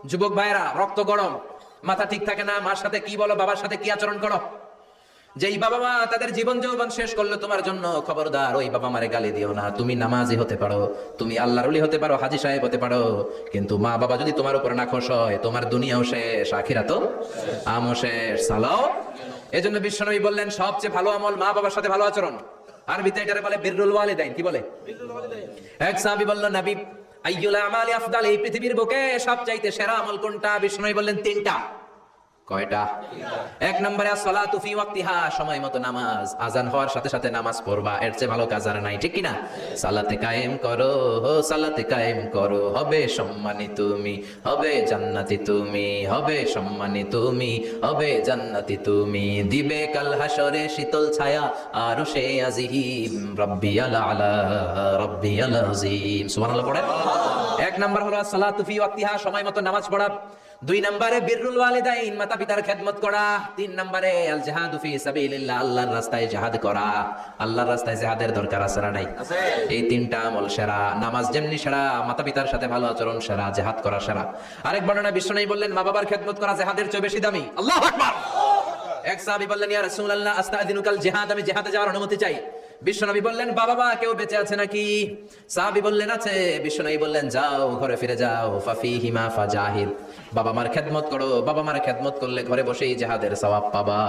যুবক ভাইরা, রক্ত গরম, মাথা ঠিক থাকে না, মার সাথে কি বলো, বাবার সাথে কি আচরণ করো। যেই বাবা মা তাদের জীবন যৌবন শেষ করলো তোমার জন্য, খবরদার ওই বাবা মারে গালি দিও না। তুমি নামাজি হতে পারো, তুমি আল্লাহর ওলি হতে পারো, হাজী সাহেব হতে পারো, কিন্তু মা বাবা যদি তোমার উপর নাখোশ হয়, তোমার দুনিয়াও শেষ, আখিরাতও আমও শেষ। সালাও। এজন্য বিশ্বনবী বললেন সবচেয়ে ভালো আমল মা বাবার সাথে ভালো আচরণ। আরবিতে এটারে বলে বিররুল ওয়ালিদাইন। কি বলে? এক সাহাবী বলল, নবী আইয়ুল আমালি আফদাল, এই পৃথিবীর বুকে সবচাইতে সেরা আমল কোনটা? বিশ্বনবী বললেন তিনটা। কয়টা? এক নম্বরে আসসালাতু ফি ওয়াক্তিহা, সময় মতো নামাজ, আজান হওয়ার সাথে সাথে নামাজ পড়বা, এর চেয়ে ভালো কাজ আর নাই, ঠিক কি না? সালাতে কায়েম করো, সালাতে কায়েম করো, হবে সম্মানী তুমি, হবে জান্নাতি তুমি, হবে সম্মানী তুমি, হবে জান্নাতি তুমি, দিবে কাল হাসরে শীতল ছায়া আরশে আজিম, রাব্বিয়াল আলা রাব্বিয়াল আযীম। সুবহানাল্লাহ পড়ে। এক নাম্বার হলো আসসালাতু ফি ওয়াক্তিহা, সময় মতো নামাজ পড়া। দুই নম্বরে বিররুল ওয়ালিদাইন, মাতা পিতার খেদমত করা। তিন নম্বরে আল জিহাদু ফি সাবিলিল্লাহ, আল্লাহর রাস্তায় জিহাদ করা। আল্লাহর রাস্তায় জিহাদের দরকার আছে না নাই? এই তিনটা আমল সেরা। নামাজ যেমনি সেরা, মাতা পিতার সাথে ভালো আচরণ সেরা, জিহাদ করা সেরা। আরেক বর্ণনা বিশ্বনবী বললেন মা বাবার খেদমত করা জিহাদের চেয়ে বেশি দামি। আল্লাহু আকবার। এক সাহাবী বললেন ইয়া রাসূলুল্লাহ আস্তাযিনুকাল জিহাদ, আমি জিহাদে যাওয়ার অনুমতি চাই। বিশ্বনবী বললেন বাবা মা কেউ বেঁচে আছে নাকি? সাহাবী বললেন আছে। বিশ্বনবী বললেন যাও, ঘরে ফিরে যাও, ফাফিহিমা ফাজাহিদ, বাবা মার খেদমত করো, বাবা মার খেদমত করলে ঘরে বসেই জিহাদের সওয়াব পাবা।